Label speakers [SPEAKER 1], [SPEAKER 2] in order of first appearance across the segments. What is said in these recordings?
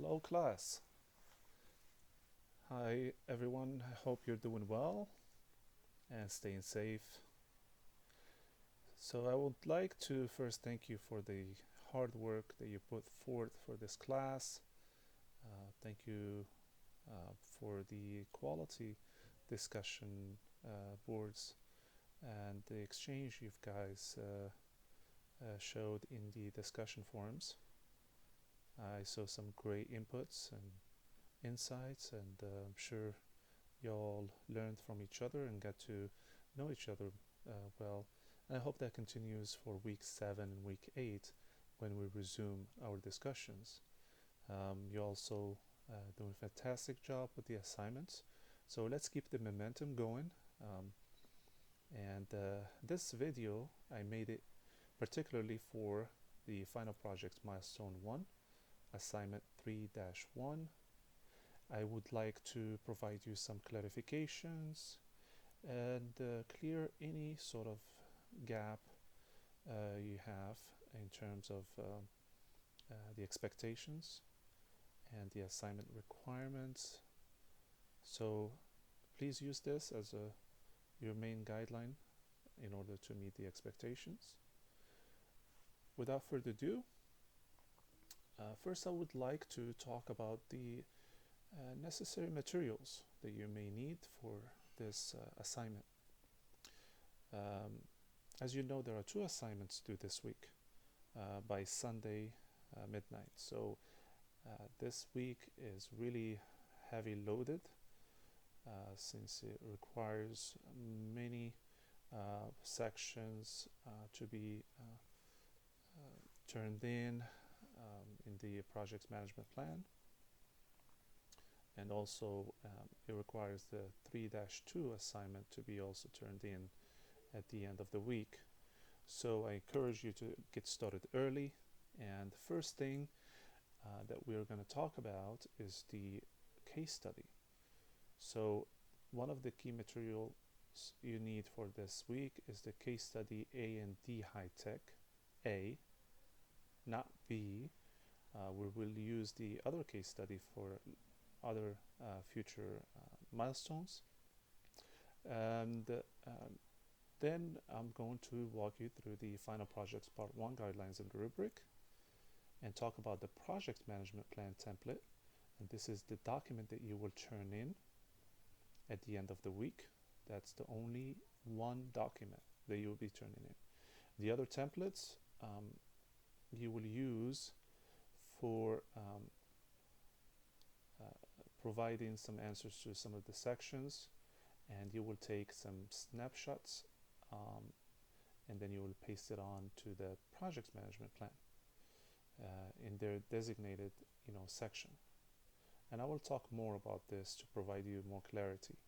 [SPEAKER 1] Hello, class. Hi, everyone. I hope you're doing well and staying safe. So, I would like to first thank you for the hard work that you put forth for this class. Thank you for the quality discussion boards and the exchange you guys showed in the discussion forums. I saw some great inputs and insights, and I'm sure y'all learned from each other and got to know each other well. And I hope that continues for week 7 and week 8 when we resume our discussions. You also doing a fantastic job with the assignments. So let's keep the momentum going. And this video, I made it particularly for the Final Project Milestone One, assignment 3-1. I would like to provide you some clarifications and clear any sort of gap you have in terms of the expectations and the assignment requirements. So please use this as your main guideline in order to meet the expectations. Without further ado, first I would like to talk about the necessary materials that you may need for this assignment. As you know, there are 2 assignments due this week by Sunday midnight. So this week is really heavy loaded since it requires many sections to be turned in the project management plan. And also it requires the 3-2 assignment to be also turned in at the end of the week. So I encourage you to get started early. And the first thing that we're going to talk about is the case study. So one of the key materials you need for this week is the case study A&D High Tech A, not B. We will use the other case study for other future milestones. And then I'm going to walk you through the Final Projects Part 1 guidelines and rubric and talk about the project management plan template. And this is the document that you will turn in at the end of the week. That's the only one document that you will be turning in. The other templates you will use for providing some answers to some of the sections, and you will take some snapshots and then you will paste it on to the project management plan in their designated section. And I will talk more about this to provide you more clarity.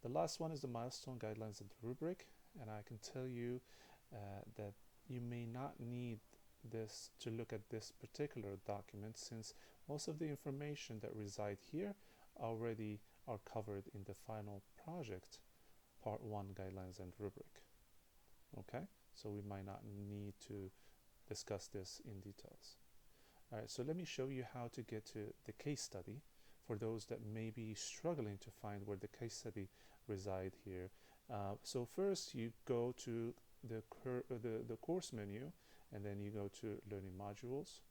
[SPEAKER 1] The last one is the milestone guidelines and rubric, and I can tell you that you may not need this to look at this particular document, since most of the information that reside here already are covered in the Final Project Part 1 guidelines and rubric. Okay, so we might not need to discuss this in details. All right, so let me show you how to get to the case study for those that may be struggling to find where the case study reside here. So first you go to the course menu, and then you go to learning modules.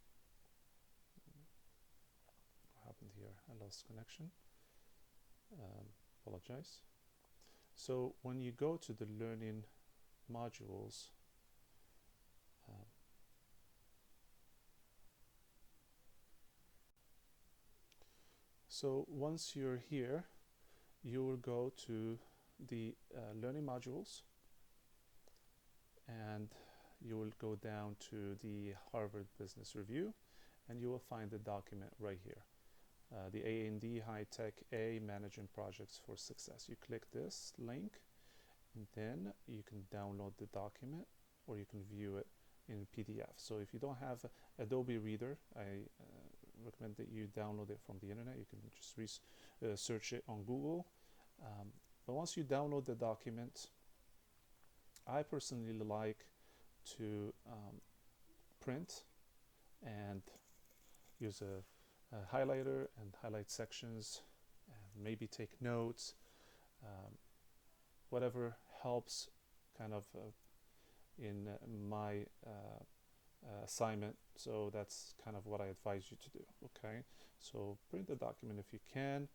[SPEAKER 1] What happened here? I lost connection. Apologize. So when you go to the learning modules, so once you're here, you will go to the learning modules, and you will go down to the Harvard Business Review, and you will find the document right here. The A&D High Tech A, Managing Projects for Success. You click this link, and then you can download the document, or you can view it in PDF. So if you don't have Adobe Reader, I recommend that you download it from the internet. You can just search it on Google. But once you download the document, I personally like to print and use a highlighter and highlight sections, and maybe take notes, um, whatever helps kind of in my assignment. So that's kind of what I advise you to do. Okay, so print the document if you can,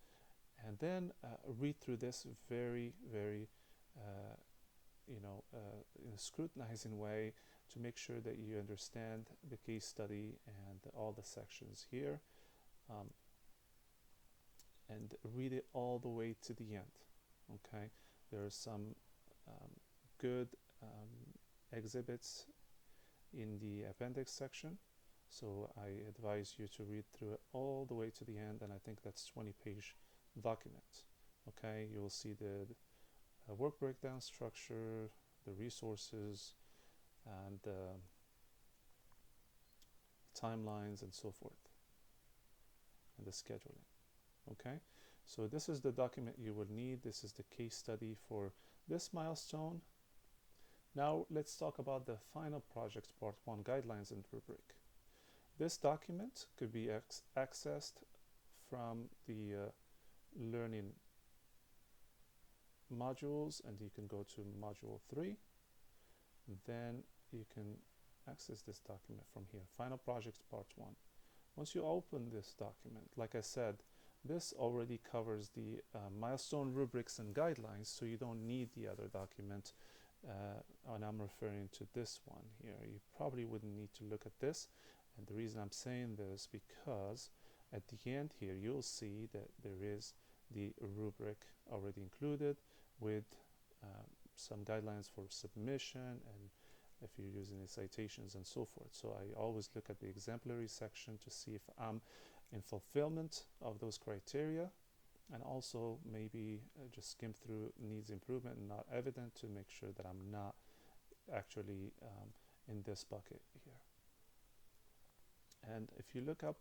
[SPEAKER 1] and then read through this very, very in a scrutinizing way to make sure that you understand the case study and all the sections here, um, and read it all the way to the end. Okay, there are some um, good exhibits in the appendix section, so I advise you to read through it all the way to the end, and I think that's 20-page document. Okay, you will see the work breakdown structure, the resources, and timelines and so forth, and the scheduling. Okay, so this is the document you will need. This is the case study for this milestone. Now let's talk about the final project part 1 guidelines and rubric. This document could be accessed from the learning modules, and you can go to module 3. Then you can access this document from here, Final Projects Part 1. Once you open this document, like I said, this already covers the milestone rubrics and guidelines, so you don't need the other document, and I'm referring to this one here. You probably wouldn't need to look at this, and the reason I'm saying this because at the end here you'll see that there is the rubric already included with some guidelines for submission, and if you're using the citations and so forth. So I always look at the exemplary section to see if I'm in fulfillment of those criteria, and also maybe just skim through needs improvement and not evident to make sure that I'm not actually in this bucket here. And if you look up,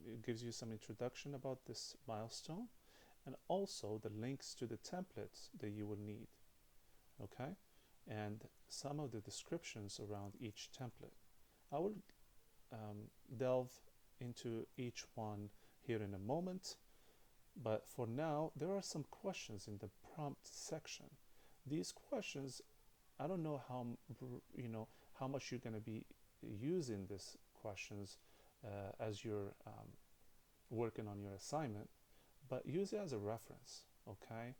[SPEAKER 1] it gives you some introduction about this milestone, and also the links to the templates that you will need. Okay, and some of the descriptions around each template. I will delve into each one here in a moment, but for now there are some questions in the prompt section. These questions, I don't know how much you're going to be using these questions as you're working on your assignment, but use it as a reference. Okay,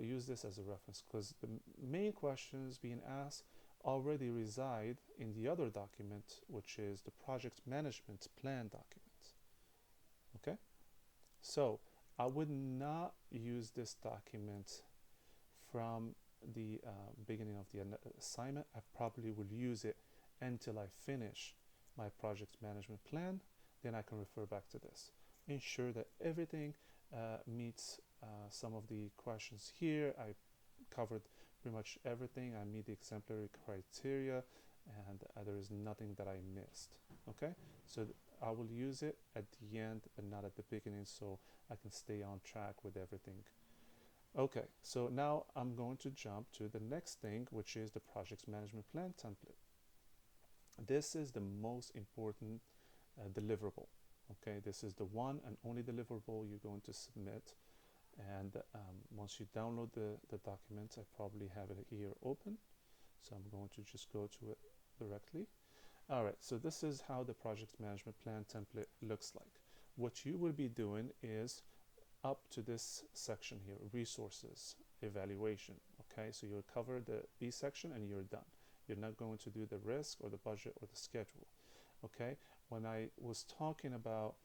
[SPEAKER 1] use this as a reference because the main questions being asked already reside in the other document, which is the project management plan document. Okay, so I would not use this document from the beginning of the assignment. I probably will use it until I finish my project management plan. Then I can refer back to this. Ensure that everything meets some of the questions here. I covered pretty much everything. I meet the exemplary criteria, and there is nothing that I missed. Okay, so I will use it at the end and not at the beginning, so I can stay on track with everything. Okay, so now I'm going to jump to the next thing, which is the project management plan template. This is the most important deliverable. Okay, this is the one and only deliverable you're going to submit. And once you download the document, I probably have it here open, so I'm going to just go to it directly. All right, so this is how the project management plan template looks like. What you will be doing is up to this section here, resources, evaluation. Okay, so you'll cover the B section and you're done. You're not going to do the risk or the budget or the schedule. Okay, when I was talking about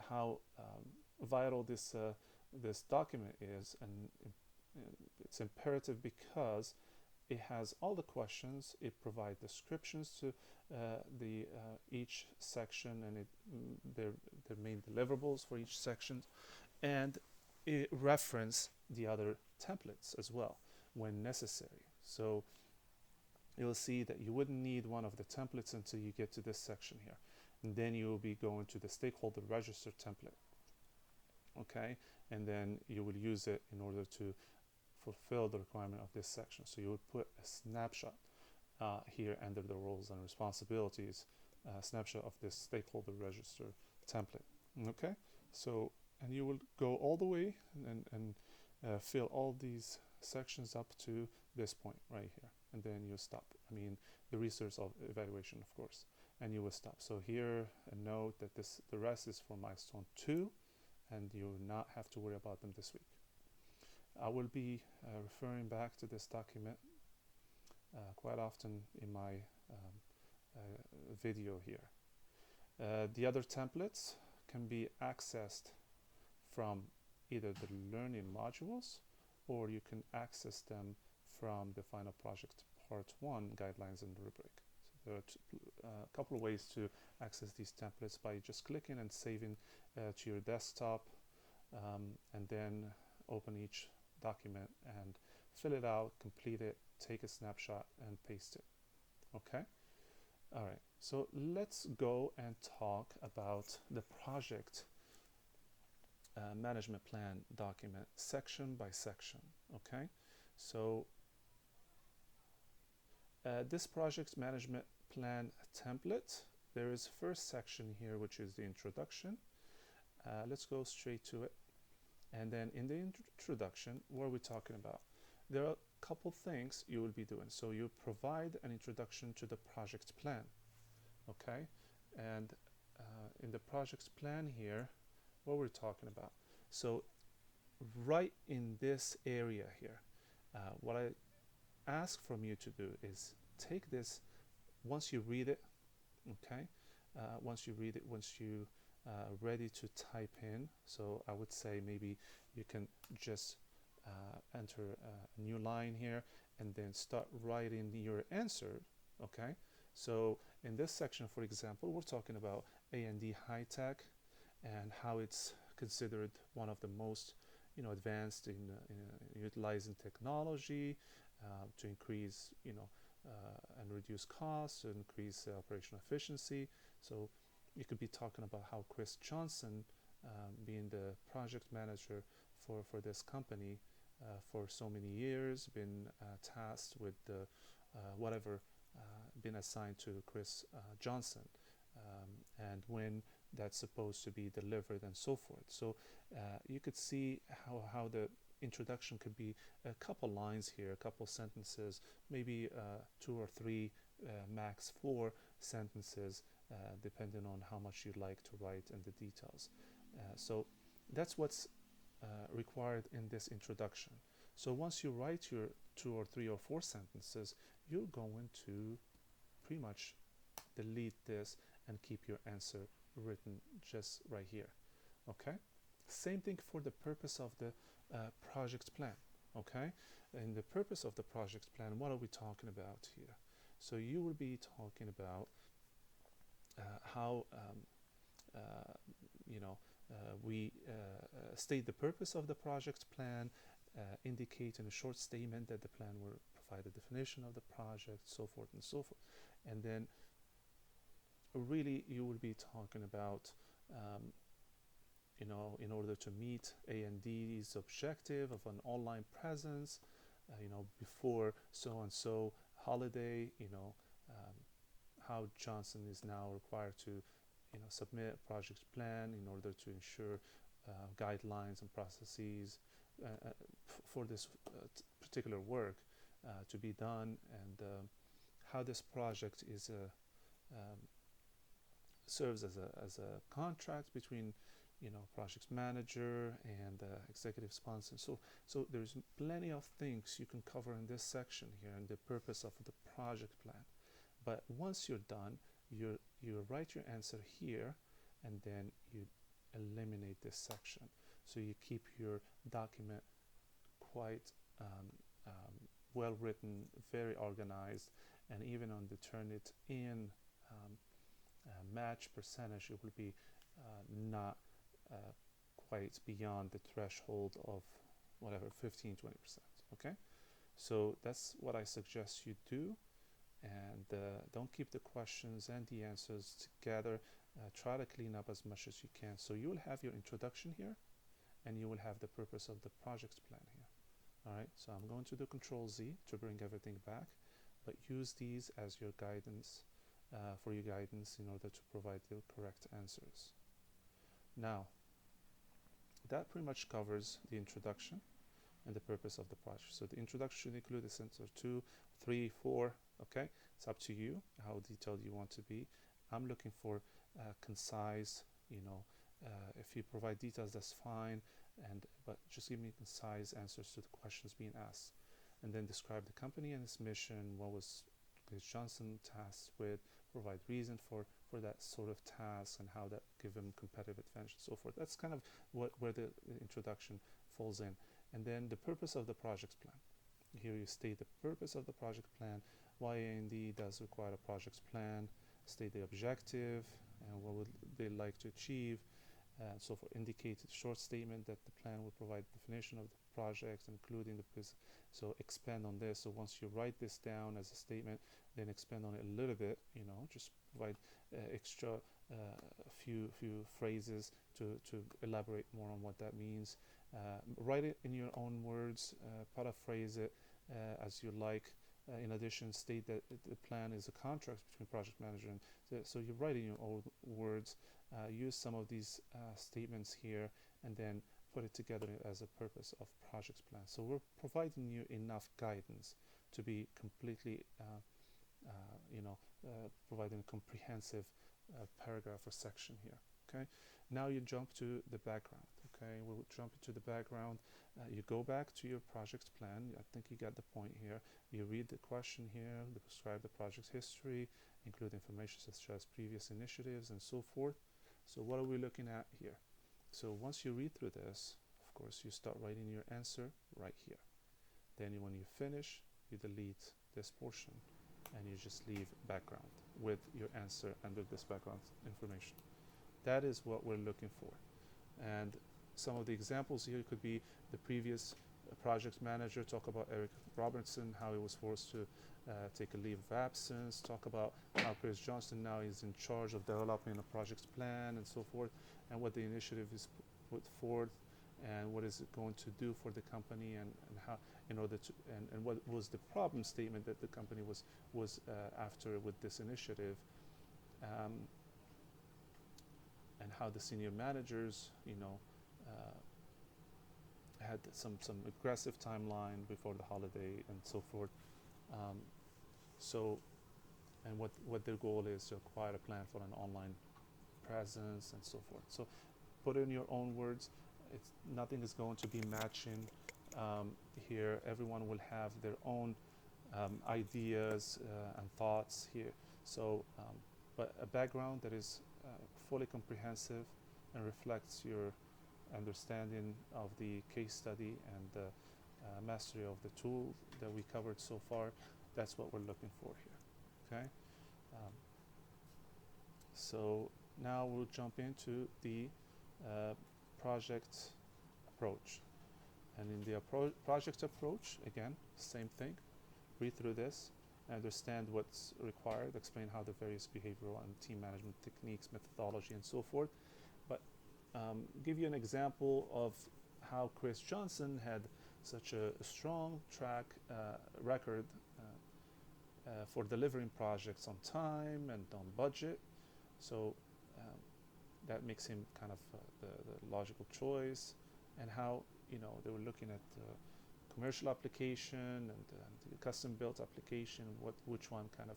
[SPEAKER 1] how vital this document is, and it's imperative because it has all the questions, it provides descriptions to the each section, and their main deliverables for each section, and it reference the other templates as well when necessary. So you'll see that you wouldn't need one of the templates until you get to this section here, and then you will be going to the stakeholder register template. Okay, and then you will use it in order to fulfill the requirement of this section. So you would put a snapshot here under the roles and responsibilities snapshot of this stakeholder register template. Okay, so and you will go all the way and fill all these sections up to this point right here, and then you stop. I mean, the research of evaluation, of course, and you will stop. So here, note that the rest is for milestone 2, and you will not have to worry about them this week. I will be referring back to this document quite often in my video here. The other templates can be accessed from either the learning modules, or you can access them from the Final Project Part 1 guidelines and rubric. So there are a couple of ways to access these templates by just clicking and saving to your desktop, and then open each document and fill it out, complete it, take a snapshot, and paste it. Okay? All right, so let's go and talk about the project management plan document section by section. Okay, so this project management plan template, there is first section here, which is the introduction. Let's go straight to it. And then in the introduction, what are we talking about? There are a couple things you will be doing. So you provide an introduction to the project plan. Okay, and in the project plan here, what we're talking about. So right in this area here, what I ask from you to do is take this, once you read it, okay, once you read it, once you ready to type in, so I would say maybe you can just enter a new line here and then start writing your answer. Okay, so in this section, for example, we're talking about A&D high tech and how it's considered one of the most advanced in utilizing technology to increase and reduce costs, to increase operational efficiency. So you could be talking about how Chris Johnson, being the project manager for this company for so many years, been tasked with whatever been assigned to Chris Johnson, and when that's supposed to be delivered and so forth. So you could see how the introduction could be a couple lines here, a couple sentences, maybe 2 or 3, max 4 sentences, depending on how much you'd like to write and the details. So that's what's required in this introduction. So once you write your 2 or 3 or 4 sentences, you're going to pretty much delete this and keep your answer written just right here. Okay, same thing for the purpose of the project plan. Okay, in the purpose of the project plan, what are we talking about here? So you will be talking about how we state the purpose of the project plan, indicate in a short statement that the plan will provide a definition of the project, so forth and so forth. And then really you will be talking about in order to meet A&D's objective of an online presence, before so and so holiday, how Johnson is now required to submit a project plan in order to ensure guidelines and processes for this particular work to be done, and how this project is serves as a contract between project manager and executive sponsor. So there's plenty of things you can cover in this section here and the purpose of the project plan. But once you're done, you write your answer here, and then you eliminate this section. So you keep your document quite well written, very organized, and even on the Turnitin match percentage, it will be not quite beyond the threshold of whatever 15-20%. Okay, so that's what I suggest you do, and don't keep the questions and the answers together. Try to clean up as much as you can. So you will have your introduction here, and you will have the purpose of the project plan here. All right, so I'm going to do Control Z to bring everything back, but use these as your guidance for your guidance in order to provide the correct answers. Now, that pretty much covers the introduction and the purpose of the project. So the introduction should include a sentence or 2, 3, 4. Okay, it's up to you how detailed you want to be. I'm looking for concise. If you provide details, that's fine. But just give me concise answers to the questions being asked, and then describe the company and its mission. What was Chris Johnson tasked with? Provide reason for that sort of task and how that give him competitive advantage and so forth. That's kind of where the introduction falls in. And then the purpose of the project plan. Here you state the purpose of the project plan, why A&D does require a project plan, state the objective, and what would they like to achieve, and so forth. Indicate a short statement that the plan will provide definition of the project, including the so expand on this. So once you write this down as a statement, then expand on it a little bit. Just provide extra few phrases to elaborate more on what that means. Write it in your own words, paraphrase it as you like. In addition, state that the plan is a contract between project manager and so you write in your own words. Use some of these statements here, and then put it together as a purpose of project plan. So we're providing you enough guidance to be completely, providing a comprehensive paragraph or section here. Okay. Now you jump to the background. Okay, we'll jump into the background. You go back to your project plan. I think you got the point here. You read the question here, describe the project's history, include information such as previous initiatives and so forth. So what are we looking at here? So once you read through this, of course, you start writing your answer right here. Then when you finish, you delete this portion and you just leave background with your answer under this background information. That is what we're looking for. And some of the examples here could be the previous project manager, talk about Eric Robertson, how he was forced to take a leave of absence, talk about how Chris Johnson now is in charge of developing a project plan and so forth, and what the initiative is put forth, and what is it going to do for the company, and how in order to and what was the problem statement that the company was after with this initiative, and how the senior managers had some aggressive timeline before the holiday and so forth. And what their goal is to acquire a plan for an online presence and so forth. So put in your own words. Nothing is going to be matching here. Everyone will have their own ideas and thoughts here. So, but a background that is fully comprehensive and reflects your understanding of the case study and the mastery of the tool that we covered so far. That's what we're looking for here. Okay. So now we'll jump into the project approach. And in the project approach, again, same thing. Read through this, understand what's required, explain how the various behavioral and team management techniques, methodology, and so forth. But give you an example of how Chris Johnson had such a strong track record for delivering projects on time and on budget. So that makes him kind of the logical choice, and how they were looking at commercial application and the custom built application, which one kind of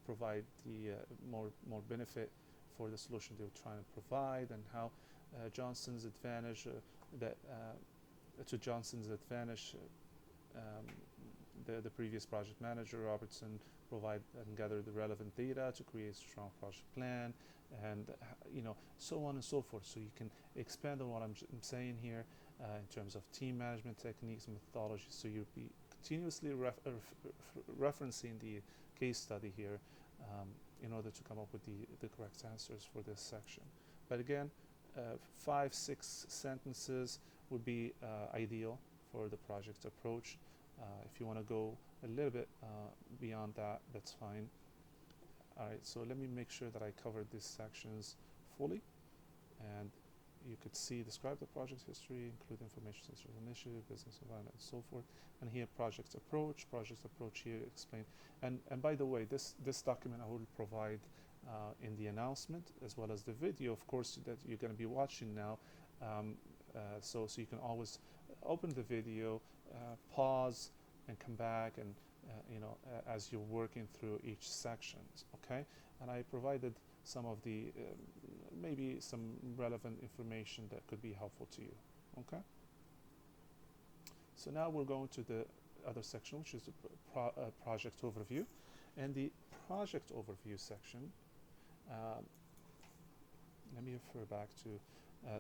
[SPEAKER 1] provide the more benefit for the solution they were trying to provide, and how Johnson's advantage to Johnson's advantage the previous project manager Robertson provide and gather the relevant data to create a strong project plan, and so on and so forth. So you can expand on what I'm saying here in terms of team management techniques and methodologies. So you'll be continuously referencing the case study here in order to come up with the correct answers for this section. But again, 5-6 sentences would be ideal for the project approach. If you want to go a little bit beyond that, that's fine. All right, so let me make sure that I covered these sections fully. And you could see describe the project history, include information such as initiative, business environment, and so forth. And here project approach here explain. And by the way, this document I will provide in the announcement as well as the video, of course, that you're going to be watching now. So you can always open the video, pause, and come back, and as you're working through each section. Okay, and I provided some of the maybe some relevant information that could be helpful to you. Okay, so now we're going to the other section, which is the project overview. And the project overview section, let me refer back to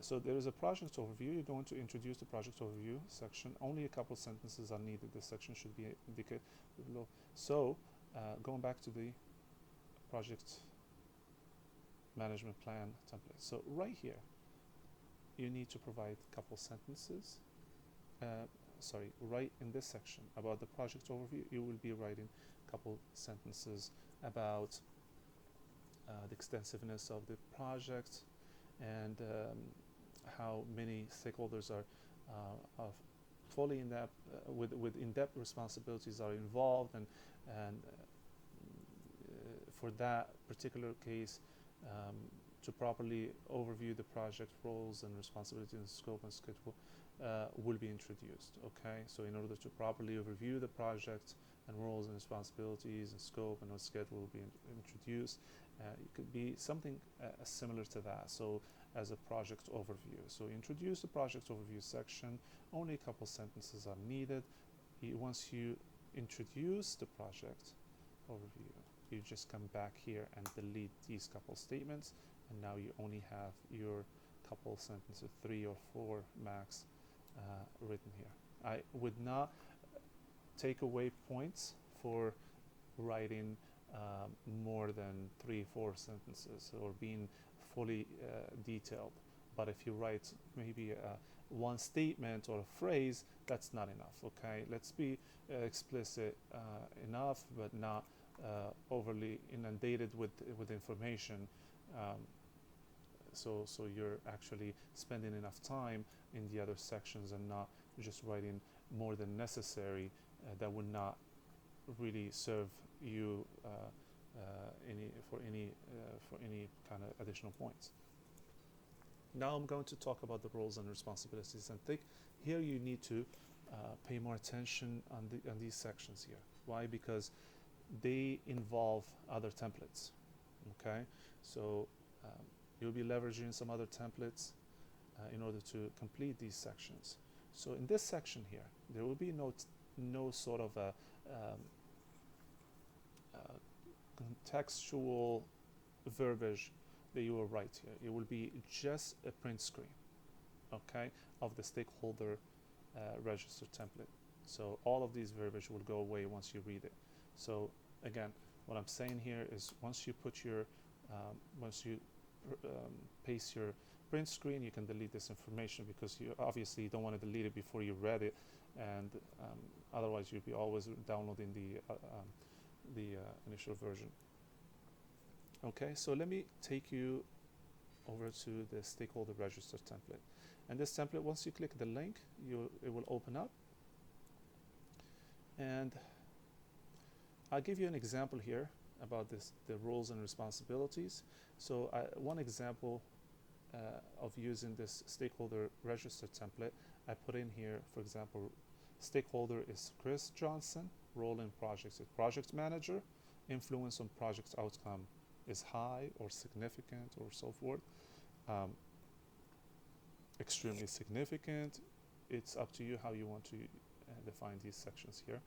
[SPEAKER 1] so there is a project overview. You're going to introduce the project overview section. Only a couple sentences are needed. This section should be indicated below. So going back to the project management plan template. So right here, you need to provide a couple sentences. Right in this section about the project overview, you will be writing a couple sentences about the extensiveness of the project, and how many stakeholders are fully in depth with in-depth responsibilities are involved, and for that particular case, to properly overview the project roles and responsibilities and scope and schedule will be introduced. Okay, so in order to properly overview the project and roles and responsibilities and scope and what schedule will be introduced, it could be something similar to that. So as a project overview, so introduce the project overview section. Only a couple sentences are needed. Once you introduce the project overview, you just come back here and delete these couple statements, and now you only have your couple sentences, 3 or 4 max, written here. I would not take away points for writing more than 3-4 sentences or being fully detailed. But if you write maybe one statement or a phrase, that's not enough. Okay, let's be explicit enough, but not overly inundated with information. So you're actually spending enough time in the other sections and not just writing more than necessary. That would not really serve you for any kind of additional points. Now I'm going to talk about the roles and responsibilities, and think here you need to pay more attention on these sections here. Why? Because they involve other templates. Okay, so you'll be leveraging some other templates in order to complete these sections. So in this section here, there will be no sort of a contextual verbiage that you will write here. It will be just a print screen, okay, of the stakeholder register template. So all of these verbiage will go away once you read it. So again, what I'm saying here is once you put your paste your print screen, you can delete this information, because you obviously don't want to delete it before you read it, and otherwise you'll be always downloading the initial version. Okay, so let me take you over to the stakeholder register template. And this template, once you click the link, it will open up. And I'll give you an example here about the roles and responsibilities. So one example of using this stakeholder register template, I put in here, for example, stakeholder is Chris Johnson, role in projects is project manager, influence on project outcome is high or significant or so forth. Extremely significant. It's up to you how you want to define these sections here.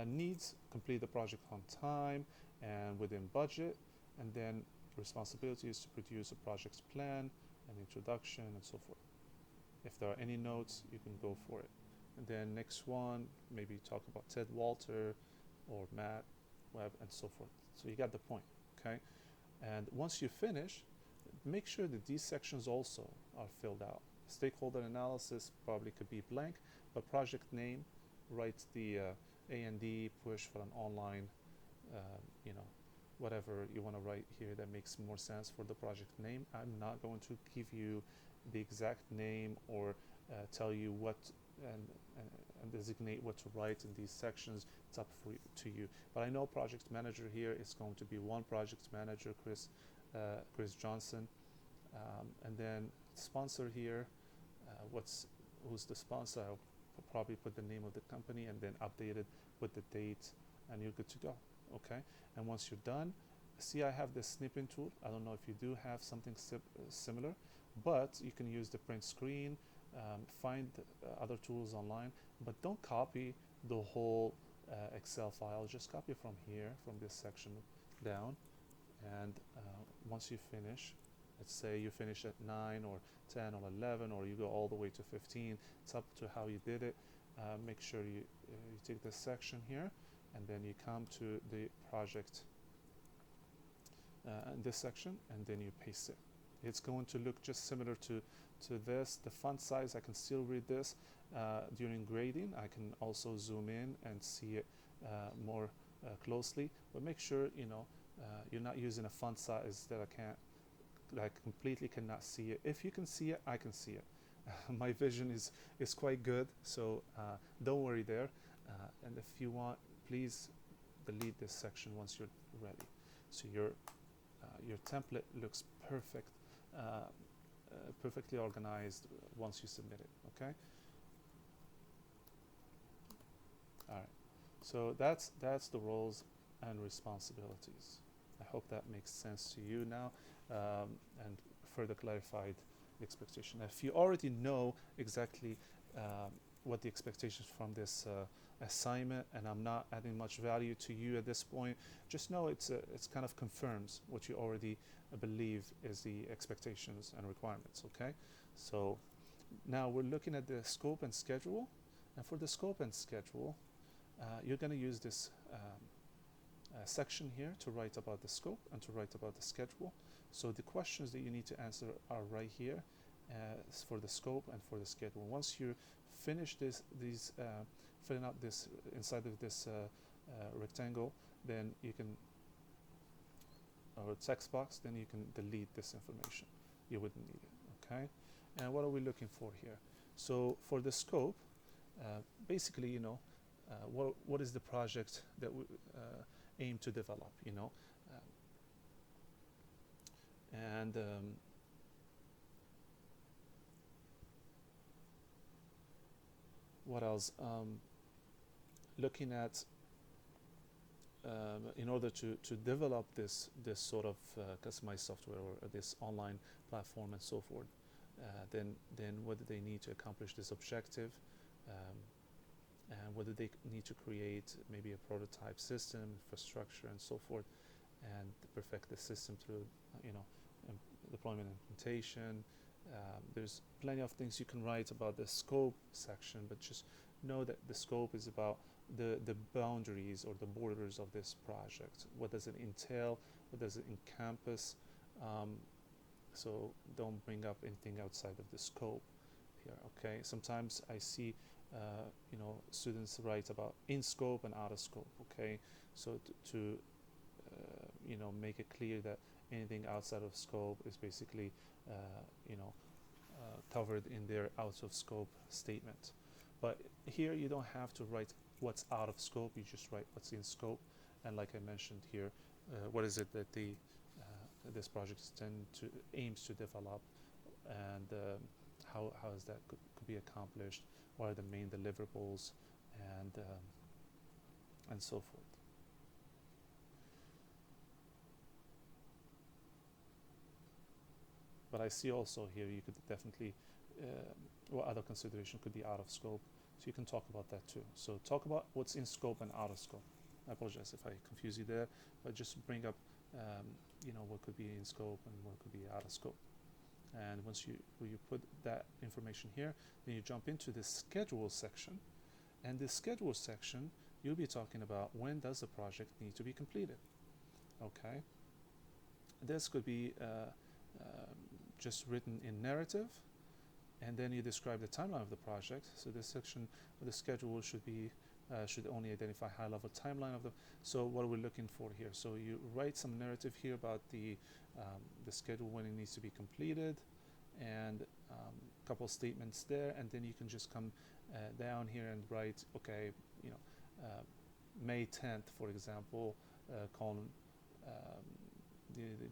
[SPEAKER 1] Needs, complete the project on time and within budget, and then responsibility is to produce a project plan, an introduction, and so forth. If there are any notes, you can go for it. And then next one, maybe talk about Ted Walter or Matt Webb and so forth. So you got the point, okay? And once you finish, make sure that these sections also are filled out. Stakeholder analysis probably could be blank, but project name, write the A&D push for an online, whatever you want to write here that makes more sense for the project name. I'm not going to give you the exact name or tell you what and, and designate what to write in these sections. It's up to you. But I know project manager here is going to be one project manager, Chris Johnson, and then sponsor here. Who's the sponsor? I'll probably put the name of the company and then update it with the date, and you're good to go. Okay. And once you're done, see, I have this snipping tool. I don't know if you do have something similar, but you can use the print screen, find other tools online, but don't copy the whole Excel file. Just copy from here, from this section down, and once you finish, let's say you finish at 9 or 10 or 11, or you go all the way to 15. It's up to how you did it. Make sure you take this section here, and then you come to the project in this section, and then you paste it. It's going to look just similar to this. The font size, I can still read this. During grading, I can also zoom in and see it more closely, but make sure you're not using a font size that I completely cannot see it. If you can see it, I can see it. My vision is quite good, so don't worry there. And if you want, please delete this section once you're ready. So your template looks perfect, perfectly organized once you submit it. Okay. All right. So that's the roles and responsibilities. I hope that makes sense to you now, and further clarified the expectation. If you already know exactly what the expectations from this assignment, and I'm not adding much value to you at this point, just know it's kind of confirms what you already believe is the expectations and requirements. Okay, so now we're looking at the scope and schedule, and for the scope and schedule, you're going to use this section here to write about the scope and to write about the schedule. So the questions that you need to answer are right here for the scope and for the schedule. Once you finish these filling out this inside of this rectangle, then you can, or text box, then you can delete this information. You wouldn't need it. Okay. And what are we looking for here? So for the scope, basically, what is the project that we aim to develop? And what else? Looking at in order to develop this sort of customized software or this online platform and so forth, then what do they need to accomplish this objective, and whether they need to create maybe a prototype system, infrastructure, and so forth, and perfect the system through deployment and implementation. There's plenty of things you can write about the scope section, but just know that the scope is about the boundaries or the borders of this project. What does it entail? What does it encompass? So don't bring up anything outside of the scope here. Okay. Sometimes I see students write about in scope and out of scope. Okay. So to make it clear that anything outside of scope is basically covered in their out of scope statement. But here you don't have to write what's out of scope, you just write what's in scope. And like I mentioned here, what is it that this project aims to develop, and how is that could be accomplished, what are the main deliverables, and so forth. But I see also here you could definitely, what other consideration could be out of scope. So you can talk about that too. So talk about what's in scope and out of scope. I apologize if I confuse you there, but just bring up, what could be in scope and what could be out of scope. And once you put that information here, then you jump into the schedule section. And the schedule section, you'll be talking about when does the project need to be completed. Okay. This could be just written in narrative, and then you describe the timeline of the project. So this section of the schedule should be should only identify high-level timeline of them. So what are we looking for here? So you write some narrative here about the schedule when it needs to be completed, and a couple statements there, and then you can just come down here and write, okay, you know, May 10th, for example, column.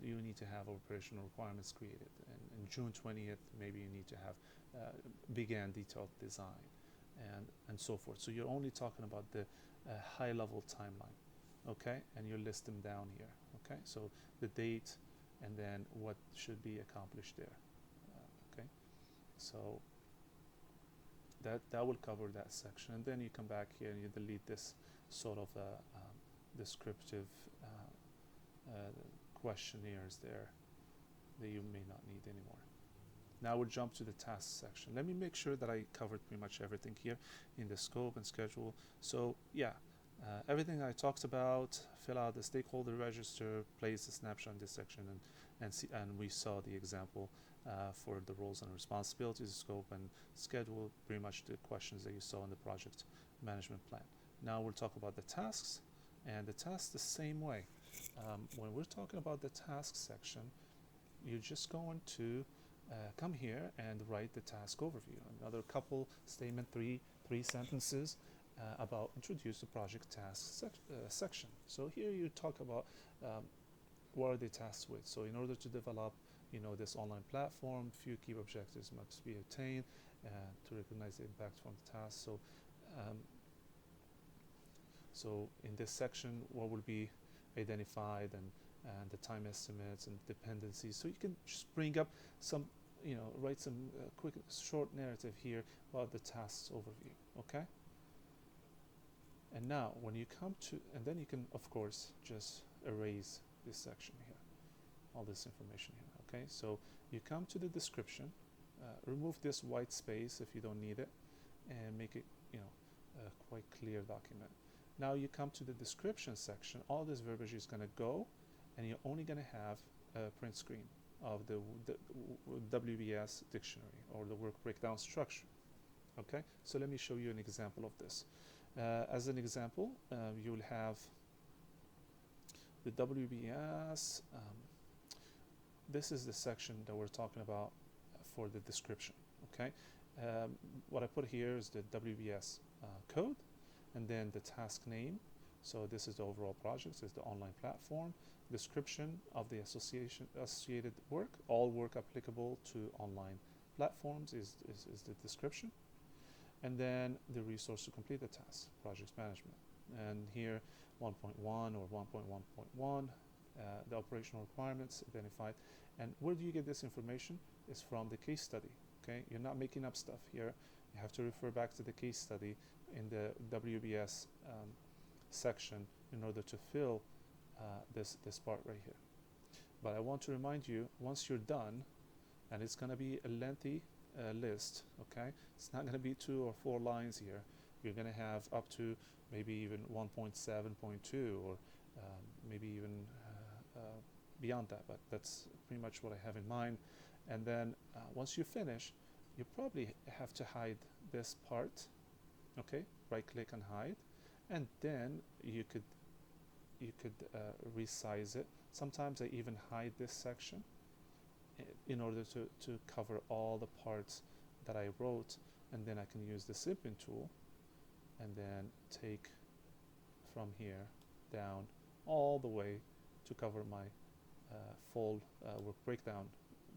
[SPEAKER 1] You need to have operational requirements created, and June 20th, maybe you need to have began detailed design, and so forth. So you're only talking about the high-level timeline, okay, and you list them down here, okay. So the date, and then what should be accomplished there, okay. So that will cover that section, and then you come back here and you delete this sort of descriptive questionnaires there that you may not need anymore. Now we'll jump to the task section. Let me make sure that I covered pretty much everything here in the scope and schedule. So yeah, everything I talked about, fill out the stakeholder register, place the snapshot in this section, and we saw the example for the roles and responsibilities, scope and schedule, pretty much the questions that you saw in the project management plan. Now we'll talk about the tasks, and the tasks the same way. When we're talking about the task section, you're just going to come here and write the task overview. Another couple statement, three sentences about introduce the project task section. So here you talk about what are the tasks with. So in order to develop, you know, this online platform, few key objectives must be attained to recognize the impact from the task. So in this section, what will be identified, and the time estimates and dependencies. So you can just bring up some, you know, write some quick short narrative here about the tasks overview, okay? And now when you come to, and then you can of course just erase this section here, all this information here, okay? So you come to the description, remove this white space if you don't need it, and make it, you know, a quite clear document. Now you come to the description section, all this verbiage is going to go, and you're only going to have a print screen of the WBS dictionary, or the work breakdown structure, okay? So let me show you an example of this. As an example, you will have the WBS. This is the section that we're talking about for the description, okay? What I put here is the WBS code, and then the task name. So this is the overall project, this is the online platform. Description of the associated work, all work applicable to online platforms is the description. And then the resource to complete the task, project management. And here 1.1 or 1.1.1, the operational requirements identified. And where do you get this information? It's from the case study, okay? You're not making up stuff here. You have to refer back to the case study in the WBS section in order to fill this part right here. But I want to remind you, once you're done, and it's going to be a lengthy list, okay? It's not going to be 2 or 4 lines here. You're going to have up to maybe even 1.7.2, or maybe even beyond that, but that's pretty much what I have in mind. And then once you finish, you probably have to hide this part, okay? Right click and hide, and then you could resize it. Sometimes I even hide this section in order to cover all the parts that I wrote, and then I can use the snipping tool and then take from here down all the way to cover my full work breakdown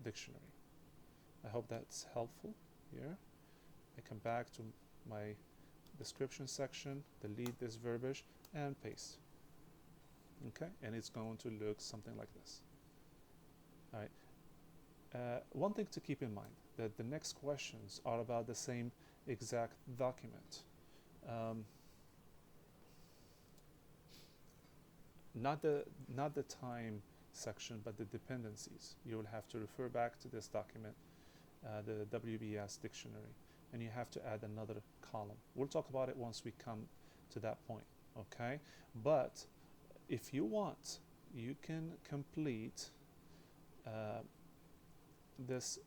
[SPEAKER 1] dictionary. I hope that's helpful here. I come back to my description section, delete this verbiage, and paste. Okay, and it's going to look something like this. All right. One thing to keep in mind, that the next questions are about the same exact document. Not the time section, but the dependencies. You will have to refer back to this document, the WBS dictionary, and you have to add another column. We'll talk about it once we come to that point, okay? But if you want, you can complete this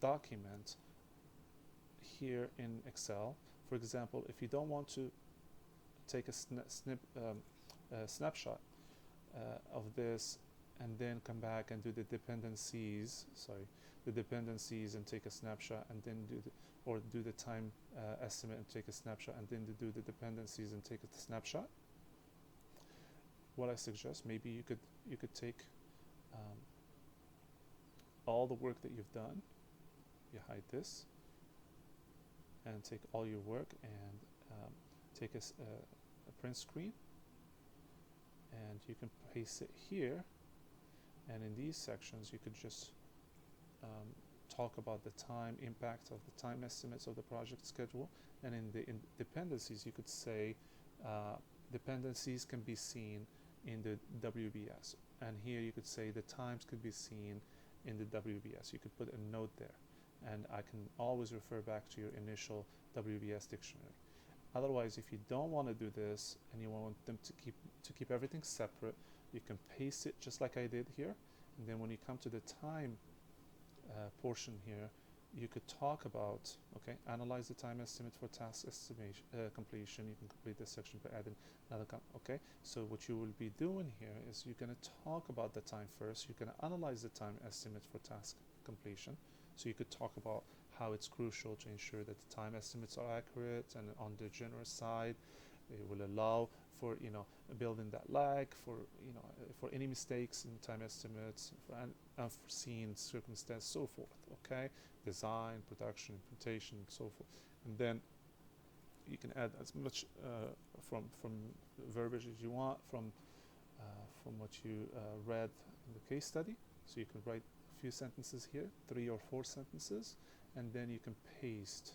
[SPEAKER 1] document here in Excel. For example, if you don't want to take a snapshot of this, and then come back and do the dependencies. The dependencies, and take a snapshot, and then do the time estimate and take a snapshot, and then do the dependencies and take a snapshot. What I suggest, maybe you could take all the work that you've done. You hide this, and take all your work, and take a print screen, and you can paste it here. And in these sections, you could just talk about the time impact of the time estimates of the project schedule. And in the dependencies, you could say dependencies can be seen in the WBS. And here you could say the times could be seen in the WBS. You could put a note there, and I can always refer back to your initial WBS dictionary. Otherwise, if you don't want to do this and you want them to keep everything separate, you can paste it just like I did here. And then when you come to the time portion here, you could talk about, okay, analyze the time estimate for task estimation completion. You can complete this section by adding another okay. So what you will be doing here is you're going to talk about the time first. You're going to analyze the time estimate for task completion. So you could talk about how it's crucial to ensure that the time estimates are accurate and on the generous side. It will allow for building that lag for for any mistakes in time estimates, for unforeseen circumstances, so forth. Okay, design, production, implementation, and so forth. And then you can add as much from verbiage as you want from what you read in the case study. So you can write a few sentences here, 3 or 4 sentences, and then you can paste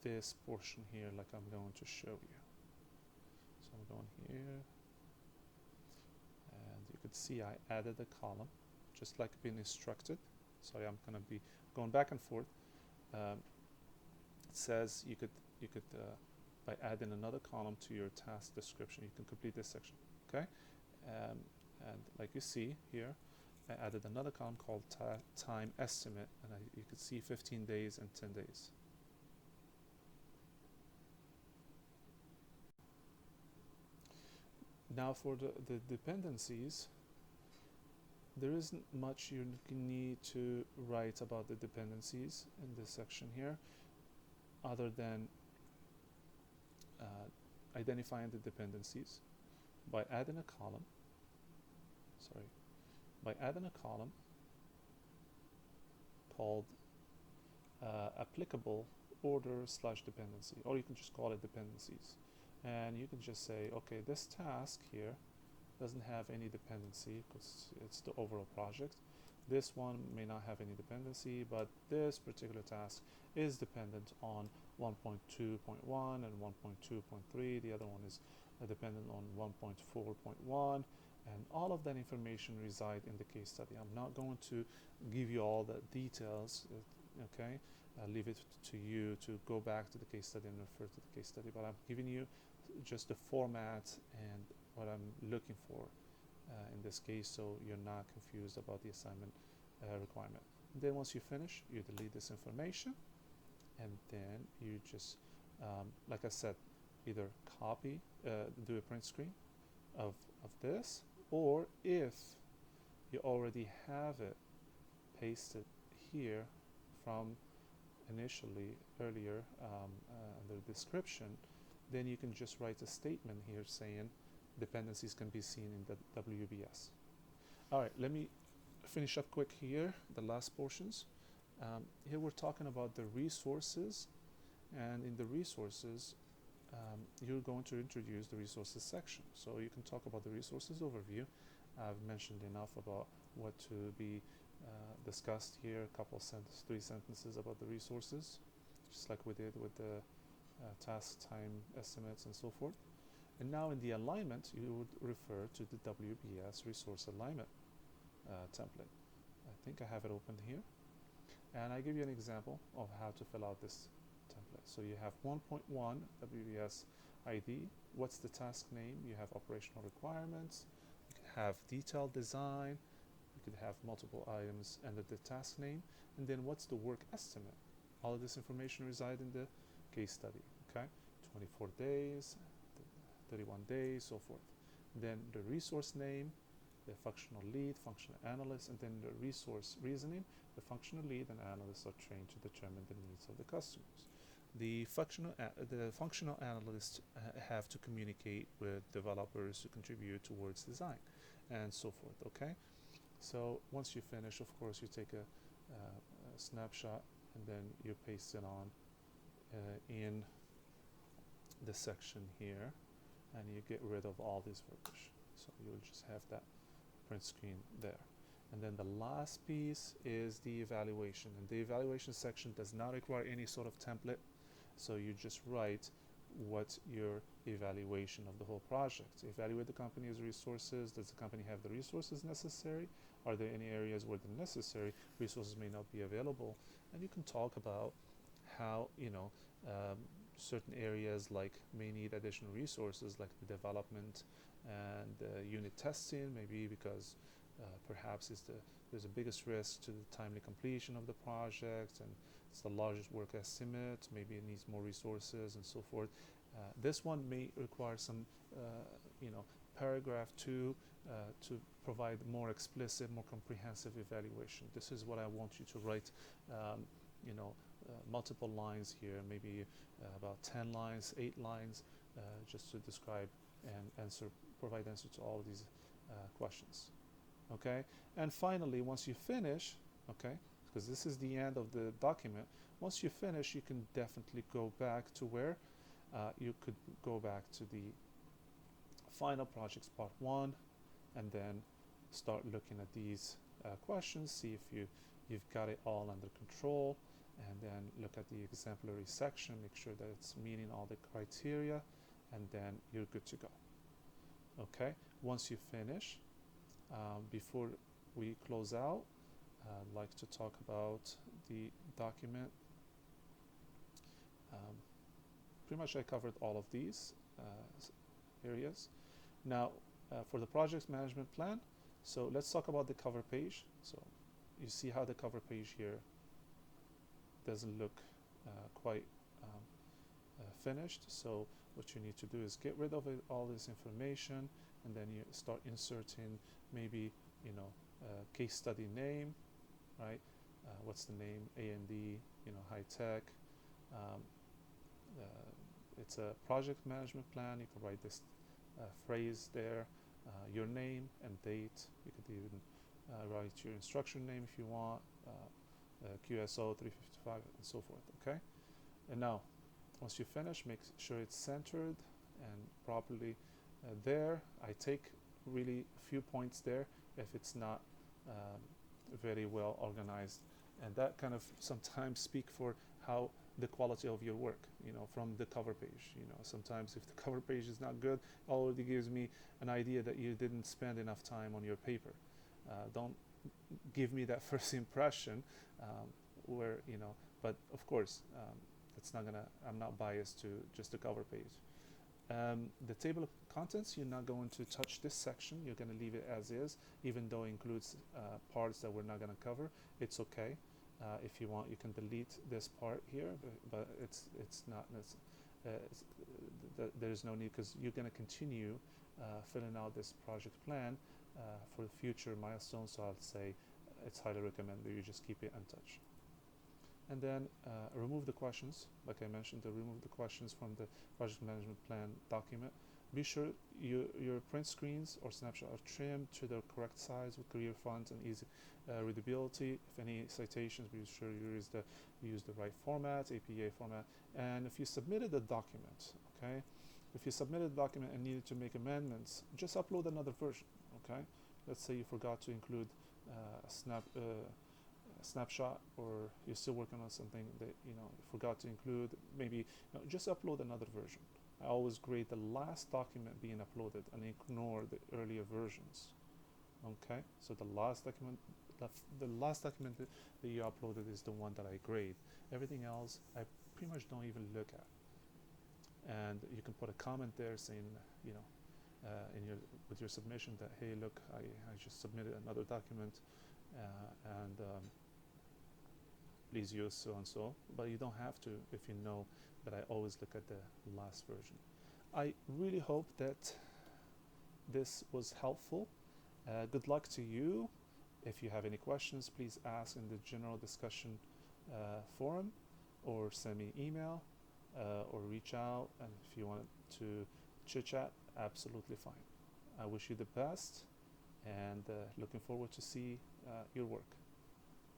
[SPEAKER 1] this portion here like I'm going to show you. So I'm going here, and you could see I added a column just like being instructed. Sorry, I'm going to be going back and forth. It says you could by adding another column to your task description, you can complete this section. Okay, and like you see here, I added another column called time estimate, and you could see 15 days and 10 days. Now for the dependencies, there isn't much you need to write about the dependencies in this section here, other than identifying the dependencies by adding a column. By adding a column called applicable order/dependency, or you can just call it dependencies. And you can just say, okay, this task here doesn't have any dependency because it's the overall project. This one may not have any dependency, but this particular task is dependent on 1.2.1 and 1.2.3. The other one is dependent on 1.4.1, and all of that information reside in the case study. I'm not going to give you all the details, okay? I'll leave it to you to go back to the case study and refer to the case study, but I'm giving you just the format and what I'm looking for in this case, so you're not confused about the assignment requirement. And then once you finish, you delete this information, and then you just, like I said, either copy, do a print screen of this, or if you already have it pasted here from initially earlier under description, then you can just write a statement here saying dependencies can be seen in the WBS. All right, let me finish up quick here, the last portions. Here we're talking about the resources, and in the resources, you're going to introduce the resources section. So you can talk about the resources overview. I've mentioned enough about what to be discussed here, a couple sentences, 3 sentences about the resources, just like we did with the task time estimates and so forth. And now in the alignment, you would refer to the WBS resource alignment template. I think I have it open here. And I give you an example of how to fill out this template. So you have 1.1 WBS ID. What's the task name? You have operational requirements. You can have detailed design. You could have multiple items under the task name. And then what's the work estimate? All of this information reside in the case study. Okay, 24 days, 31 days, so forth. Then the resource name, the functional lead, functional analyst, and then the resource reasoning. The functional lead and analysts are trained to determine the needs of the customers. The functional analysts have to communicate with developers to contribute towards design, and so forth. Okay, so once you finish, of course, you take a snapshot and then you paste it on in the section here, and you get rid of all this verbiage. So you'll just have that print screen there. And then the last piece is the evaluation, and the evaluation section does not require any sort of template, so you just write what your evaluation of the whole project. Evaluate the company's resources. Does the company have the resources necessary? Are there any areas where the necessary resources may not be available? And you can talk about how, certain areas like may need additional resources, like the development and unit testing, maybe because perhaps there's the biggest risk to the timely completion of the project, and it's the largest work estimate, maybe it needs more resources and so forth. This one may require some paragraph 2 to provide more explicit, more comprehensive evaluation. This is what I want you to write, multiple lines here, maybe about 10 lines, 8 lines, just to describe and provide answer to all of these questions. Okay, and finally, once you finish, okay, because this is the end of the document, once you finish, you can definitely go back to where you could go back to the final projects part 1, and then start looking at these questions, see if you've got it all under control, and then look at the exemplary section, make sure that it's meeting all the criteria, and then you're good to go. Okay, once you finish, before we close out, I'd like to talk about the document. Pretty much I covered all of these areas. Now, for the project management plan, so let's talk about the cover page. So you see how the cover page here doesn't look quite finished. So what you need to do is get rid of all this information, and then you start inserting maybe case study name, right? What's the name? A&D, high tech. It's a project management plan. You can write this phrase there, your name and date. You could even write your instruction name if you want, QSO 355 and so forth. Okay, and now once you finish, make sure it's centered and properly there. I take really a few points there if it's not very well organized, and that kind of sometimes speak for how the quality of your work, from the cover page. Sometimes if the cover page is not good, already gives me an idea that you didn't spend enough time on your paper. Don't give me that first impression but of course I'm not biased to just the cover page. The table of contents, you're not going to touch this section. You're going to leave it as is, even though it includes parts that we're not going to cover. It's okay. If you want, you can delete this part here, but it's not. There's no need, because you're going to continue filling out this project plan for the future milestones. So I'll say it's highly recommended you just keep it untouched. And then remove the questions. Like I mentioned, to remove the questions from the project management plan document. Be sure your print screens or snapshots are trimmed to the correct size with clear font and easy readability. If any citations, be sure you use the right format, APA format. And if you submitted a document, okay, if you submitted a document and needed to make amendments, just upload another version. Okay, let's say you forgot to include snapshot, or you're still working on something that you forgot to include, maybe just upload another version. I always grade the last document being uploaded and ignore the earlier versions. Okay, so the last document that you uploaded is the one that I grade. Everything else I pretty much don't even look at. And you can put a comment there saying, with your submission, that hey, look, I just submitted another document, and please use so and so. But you don't have to if you know but I always look at the last version. I really hope that this was helpful. Good luck to you. If you have any questions, please ask in the general discussion forum, or send me an email, or reach out. And if you want to chit chat, absolutely fine. I wish you the best, and looking forward to see your work.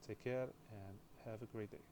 [SPEAKER 1] Take care and have a great day.